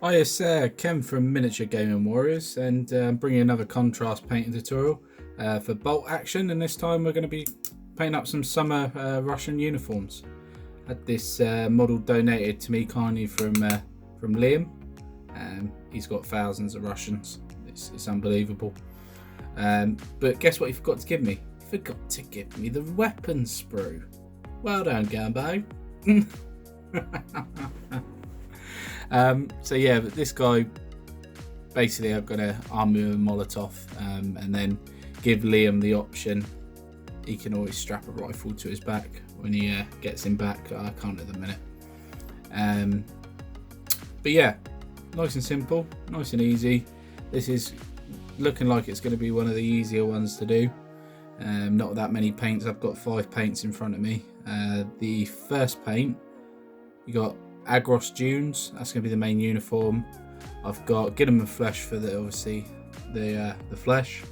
Hi, it's Ken from Miniature Gaming Warriors, and I'm bringing another contrast painting tutorial for bolt action. And this time we're going to be painting up some summer Russian uniforms. Had this model donated to me kindly from Liam. He's got thousands of Russians. It's unbelievable. But guess what he forgot to give me? He forgot to give me the weapon sprue. Well done, Gambo. So yeah, but this guy, basically I'm going to arm him with a Molotov and then give Liam the option. He can always strap a rifle to his back when he gets him back. I can't at the minute. But yeah, nice and simple, nice and easy. This is looking like it's going to be one of the easier ones to do. Not that many paints. I've got 5 paints in front of me. The first paint, you got Aggaros Dunes. That's going to be the main uniform. I've got Gidam and Flesh for the obviously the flesh.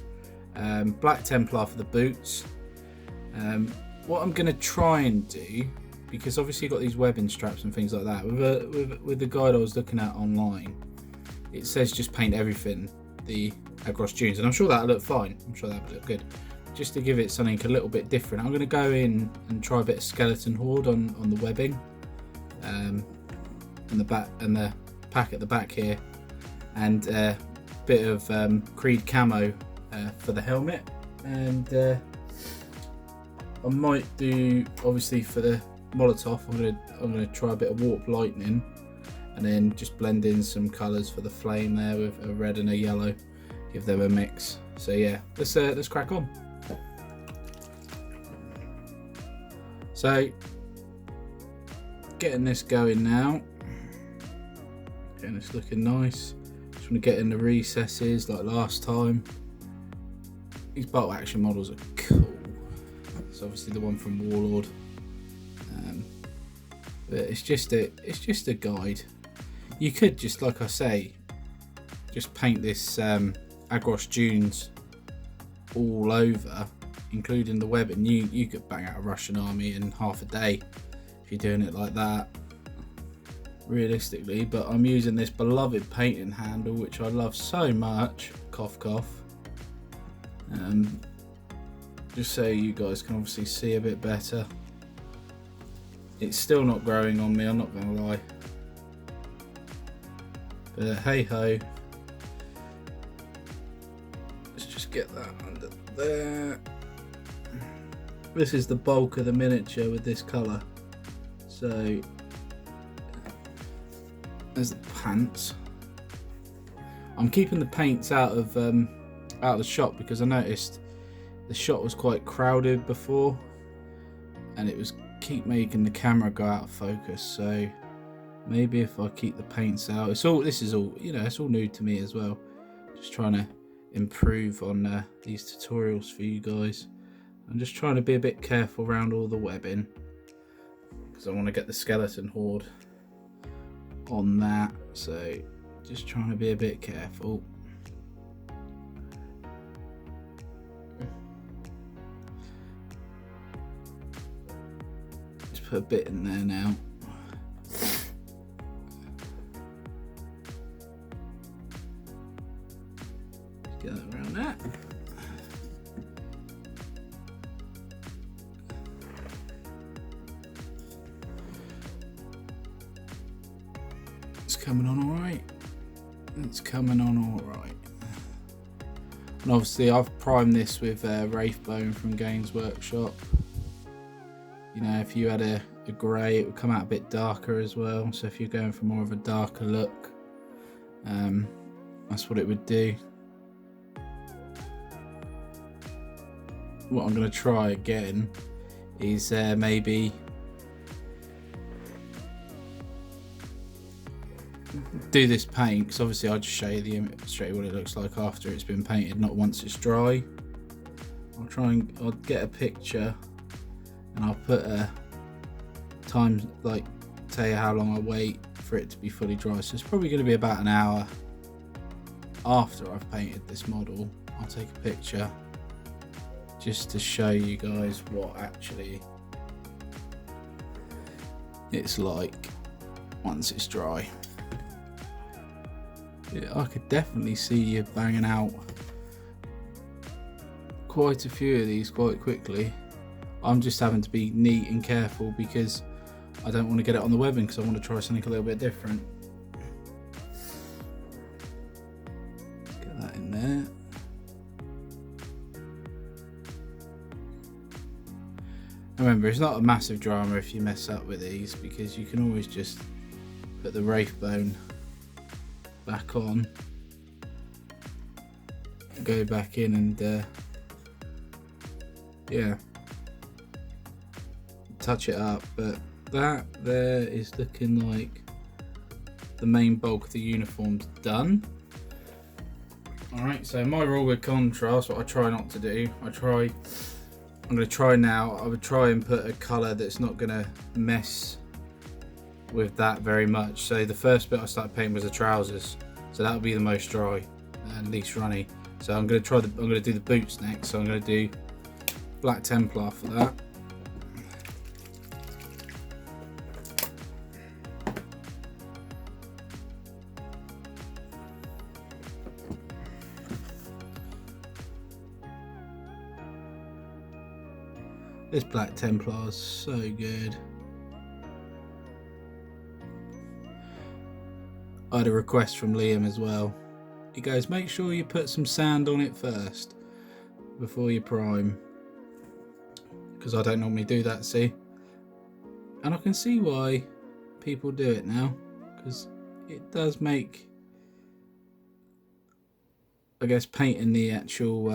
Black Templar for the boots. What I'm going to try and do, because obviously you've got these webbing straps and things like that. With the guide I was looking at online, it says just paint everything the Aggaros Dunes, and I'm sure that'll look fine. I'm sure that'll look good. Just to give it something a little bit different, I'm going to go in and try a bit of skeleton horde on the webbing. And the back and the pack at the back here, and a bit of Creed camo for the helmet, and I might do, obviously for the Molotov, I'm gonna try a bit of warp lightning, and then just blend in some colours for the flame there with a red and a yellow, give them a mix. So yeah, let's crack on. So getting this going now. And it's looking nice. Just want to get in the recesses like last time. These bolt action models are cool. It's obviously the one from Warlord, but it's just a guide. You could just, like I say, just paint this Aggaros Dunes all over, including the webbing. You could bang out a Russian army in half a day if you're doing it like that, realistically. But I'm using this beloved painting handle, which I love so much, cough cough, just so you guys can obviously see a bit better. It's still not growing on me, I'm not gonna lie, but hey ho, let's just get that under there. This is the bulk of the miniature with this colour. So there's the pants. I'm keeping the paints out of the shop because I noticed the shot was quite crowded before, and it was keep making the camera go out of focus. So maybe if I keep the paints out, this is all, you know, it's all new to me as well. Just trying to improve on these tutorials for you guys. I'm just trying to be a bit careful around all the webbing because I want to get the skeleton horde on that, so just trying to be a bit careful. Just put a bit in there now. Just get that around that. Coming on all right. It's coming on all right. And obviously I've primed this with Wraithbone from Games Workshop. You know, if you had a grey, it would come out a bit darker as well. So if you're going for more of a darker look, that's what it would do. What I'm going to try again is maybe do this paint, because obviously I'll just show you the image straight what it looks like after it's been painted, not once it's dry. I'll get a picture and I'll put a time, like tell you how long I wait for it to be fully dry. So it's probably going to be about an hour after I've painted this model. I'll take a picture just to show you guys what actually it's like once it's dry. I could definitely see you banging out quite a few of these quite quickly. I'm just having to be neat and careful because I don't want to get it on the webbing, because I want to try something a little bit different. Get that in there. Remember, it's not a massive drama if you mess up with these, because you can always just put the wraith bone back on, go back in, and yeah, touch it up. But that there is looking like the main bulk of the uniform's done. Alright, so my rule with contrast, what I try not to do, I'm going to try now, I would try and put a colour that's not going to mess with that very much. So the first bit I started painting was the trousers, so that would be the most dry and least runny. So I'm going to do the boots next, so I'm going to do black Templar for that. This black Templar is so good. I had a request from Liam as well. He goes, make sure you put some sand on it first before you prime, because I don't normally do that, see? And I can see why people do it now, because it does make, I guess, painting the actual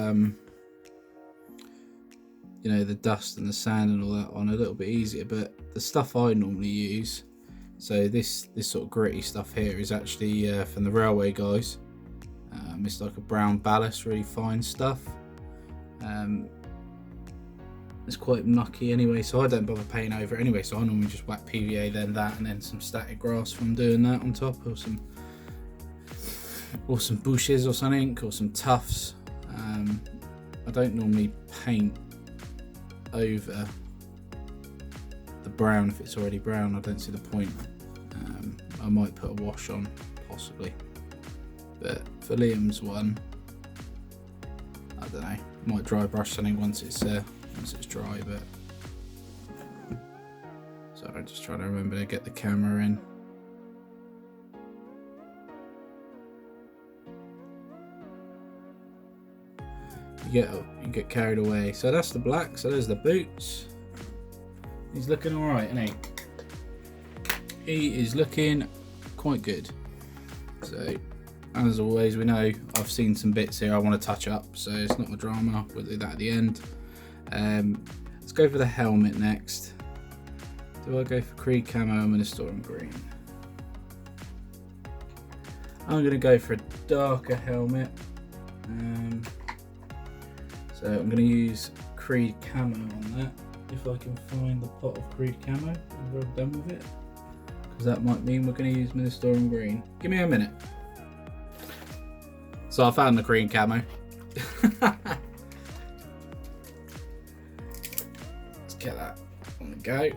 you know, the dust and the sand and all that on a little bit easier. But the stuff I normally use, so this sort of gritty stuff here, is actually from the railway guys. It's like a brown ballast, really fine stuff. It's quite mucky anyway, so I don't bother painting over it anyway. So I normally just whack PVA, then that, and then some static grass from doing that on top, or some bushes or something, or some tufts. I don't normally paint over the brown if it's already brown. I don't see the point. I might put a wash on, possibly, but for Liam's one, I don't know, might dry brush something once it's dry. But so I'm just trying to remember to get the camera in. You get carried away. So that's the black, so there's the boots. He's looking alright, isn't he? He is looking quite good. So as always, we know I've seen some bits here I want to touch up, so it's not a drama, we'll do that at the end. Let's go for the helmet next. Do I go for Creed camo? I'm going to Storm green. I'm going to go for a darker helmet. So I'm going to use Creed camo on that, if I can find the pot of Creed camo and we're done with it, because that might mean we're going to use Minister and green. Give me a minute. So I found the green camo. Let's get that on the go.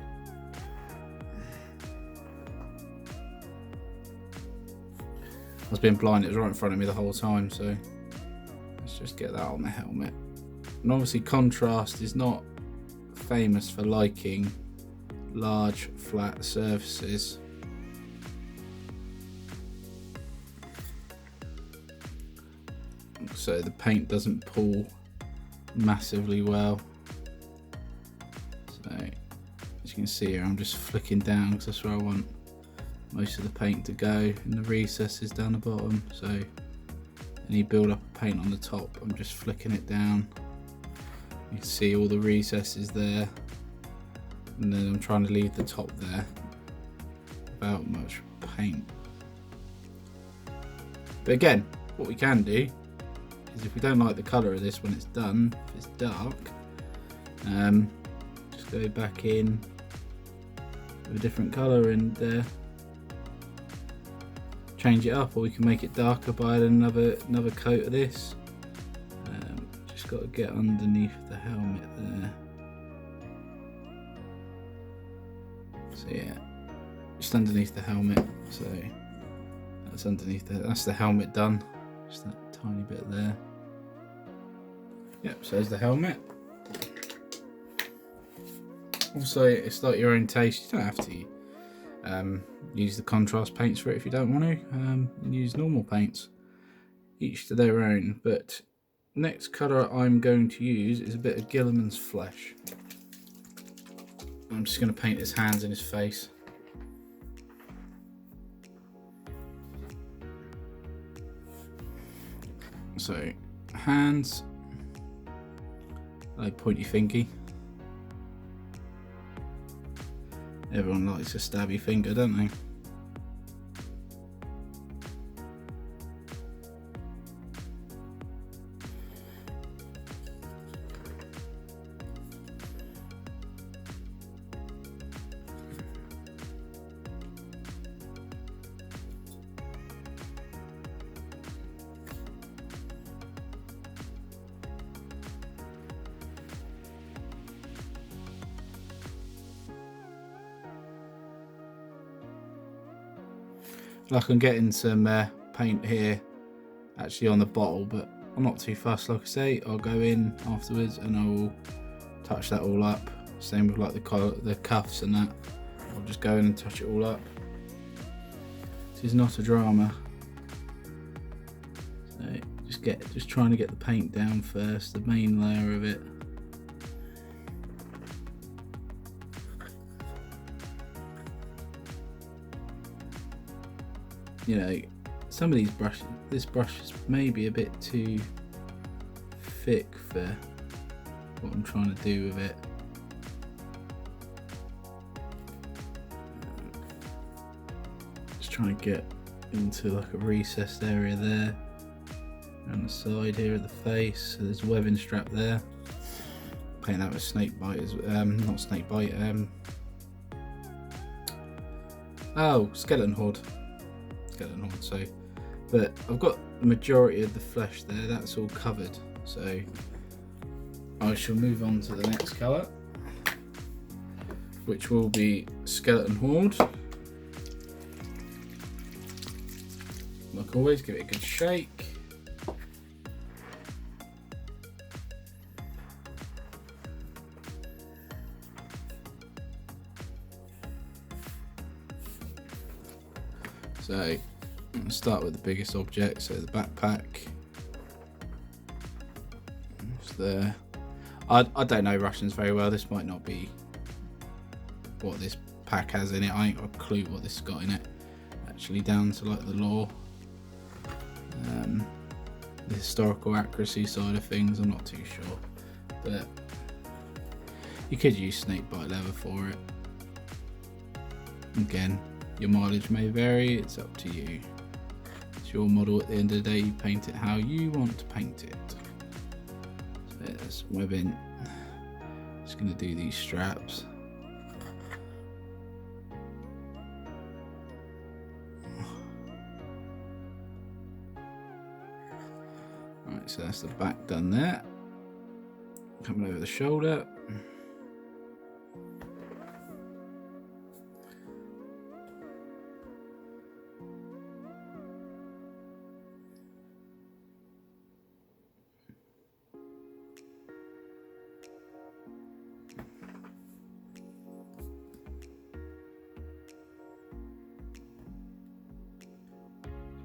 I was being blind, it was right in front of me the whole time, so let's just get that on the helmet. And obviously contrast is not famous for liking large flat surfaces. So the paint doesn't pull massively well. So as you can see here, I'm just flicking down because that's where I want most of the paint to go, in the recesses down the bottom. So any build up of paint on the top, I'm just flicking it down. You can see all the recesses there, and then I'm trying to leave the top there without much paint. But again, what we can do is, if we don't like the colour of this when it's done, if it's dark, just go back in with a different colour and change it up, or we can make it darker by adding another coat of this. Just got to get underneath the helmet there. So yeah, just underneath the helmet. So That's underneath there. That's the helmet done. Just that tiny bit there. Yep, so there's the helmet. Also, it's like your own taste. You don't have to use the contrast paints for it if you don't want to. You can use normal paints. Each to their own. But next colour I'm going to use is a bit of Guilliman's flesh. I'm just going to paint his hands and his face. So, hands, like pointy fingy. Everyone likes a stabby finger, don't they? Like I'm getting some paint here actually on the bottle, but I'm not too fussed. Like I say, I'll go in afterwards and I will touch that all up. Same with like the cuffs and that. I'll just go in and touch it all up. This is not a drama. So just trying to get the paint down first, the main layer of it. You know, some of these brushes, this brush is maybe a bit too thick for what I'm trying to do with it. Just trying to get into like a recessed area there, on the side here of the face. So there's a webbing strap there. Paint that with Snakebite, not Snakebite. Oh, Skeleton Horde. So, but I've got the majority of the flesh there, that's all covered, so I shall move on to the next colour, which will be Skeleton Horde. Like always, give it a good shake. So I'll start with the biggest object, so the backpack. It's there. I don't know Russians very well. This might not be what this pack has in it. I ain't got a clue what this has got in it. Actually, down to like the lore, the historical accuracy side of things, I'm not too sure. But you could use Snakebite leather for it. Again, your mileage may vary, it's up to you. It's your model at the end of the day, you paint it how you want to paint it. So there's webbing. Just going to do these straps. Alright, so that's the back done there. Coming over the shoulder.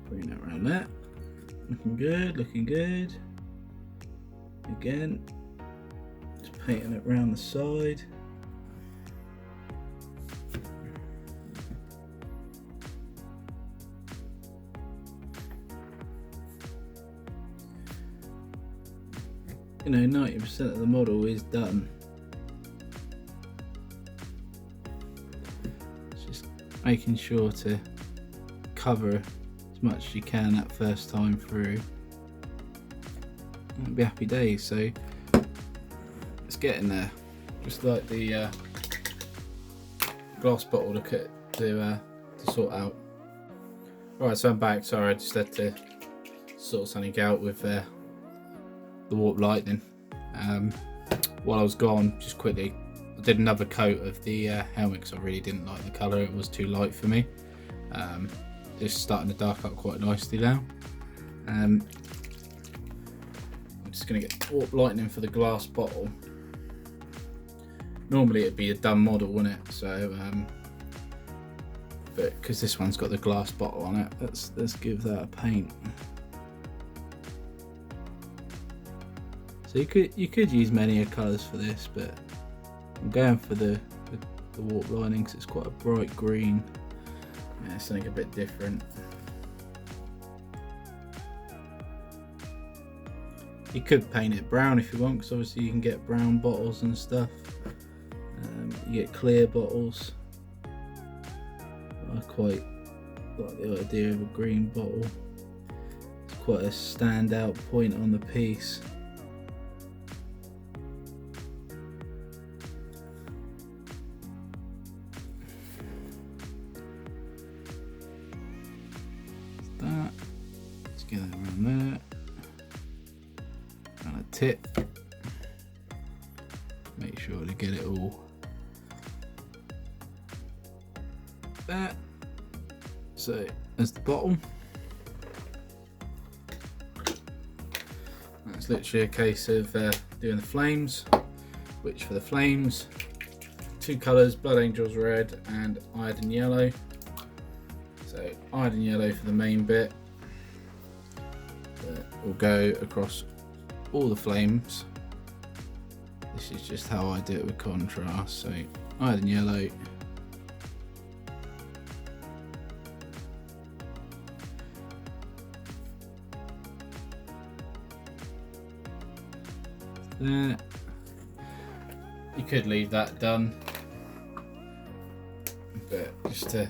Bring that around there. Looking good, looking good. Again, just painting it around the side. You know, 90% of the model is done. It's just making sure to cover as much as you can that first time through. It'll be happy days. So it's getting there, just like the glass bottle to sort out. Alright, so I'm back. Sorry, I just had to sort something out with the warp lightning. While I was gone, just quickly, I did another coat of the helmet because I really didn't like the colour. It was too light for me. it's starting to dark up quite nicely now. I'm just going to get warp lightning for the glass bottle. Normally it'd be a done model, wouldn't it? So, but because this one's got the glass bottle on it, let's give that a paint. So you could use many colours for this, but I'm going for the warp lining because it's quite a bright green. Yeah, something a bit different. You could paint it brown if you want, because obviously you can get brown bottles and stuff. You get clear bottles. I quite like the idea of a green bottle. It's quite a standout point on the piece. That. Let's get that around there. And a tip. Make sure to get it all there. So there's the bottle. That's literally a case of doing the flames, which for the flames, 2 colours, Blood Angels red and Iron yellow. So Iron yellow for the main bit. Will go across all the flames. This is just how I do it with contrast. So Iron yellow. There. You could leave that done, but just to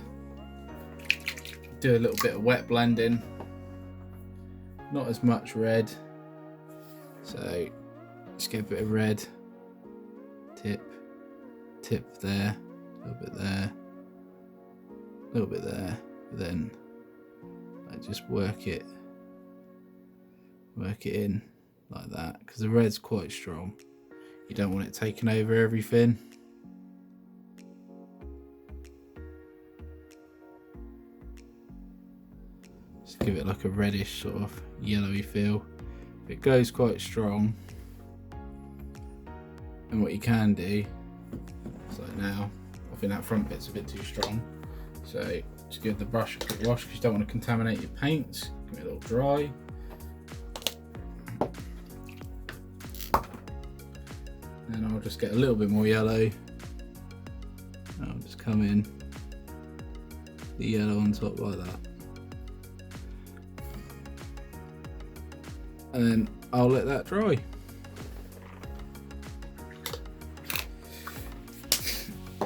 do a little bit of wet blending, not as much red, so just get a bit of red, tip there, a little bit there, a little bit there, then I just work it in like that, because the red's quite strong. You don't want it taking over everything. Just give it like a reddish sort of yellowy feel. If it goes quite strong, and what you can do, so now I think that front bit's a bit too strong, so just give the brush a quick wash because you don't want to contaminate your paints. Give it a little dry. And I'll just get a little bit more yellow. I'll just come in the yellow on top like that. And then I'll let that dry.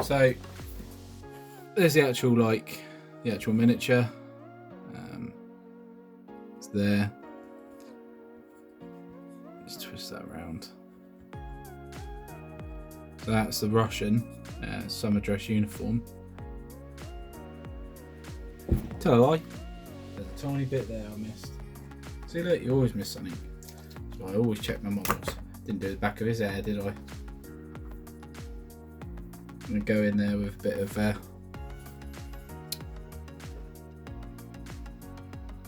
So there's the actual miniature. It's there. Just twist that around. So that's the Russian summer dress uniform. Tell a lie, there's a tiny bit there I missed. See, look, you always miss something. So I always check my models. Didn't do the back of his hair, did I? I'm going to go in there with a bit of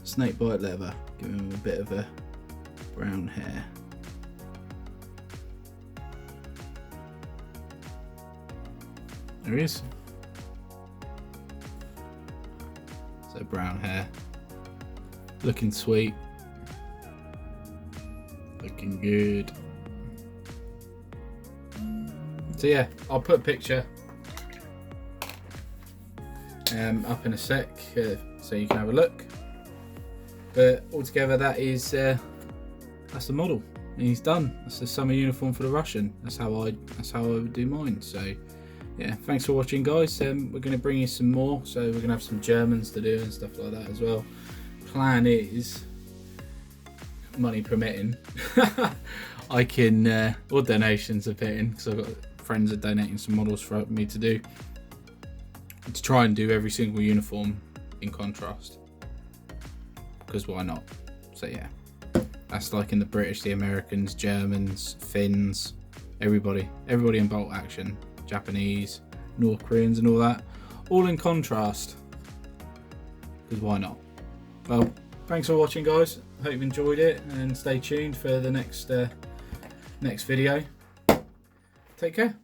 Snakebite leather, give him a bit of a brown hair. There he is. So brown hair, looking sweet, looking good. So yeah, I'll put a picture up in a sec so you can have a look. But altogether, that is that's the model, and he's done. That's the summer uniform for the Russian. That's how I would do mine. So yeah, thanks for watching, guys. We're going to bring you some more, so we're going to have some Germans to do and stuff like that as well. Plan is, money permitting, I can or donations are fitting, because I've got friends are donating some models for me to do, to try and do every single uniform in contrast, because why not? So yeah, that's like in the British, the Americans, Germans, Finns, everybody in bolt action. Japanese, North Koreans and all that, all in contrast. because why not? Well, thanks for watching, guys. Hope you've enjoyed it, and stay tuned for the next video. Take care.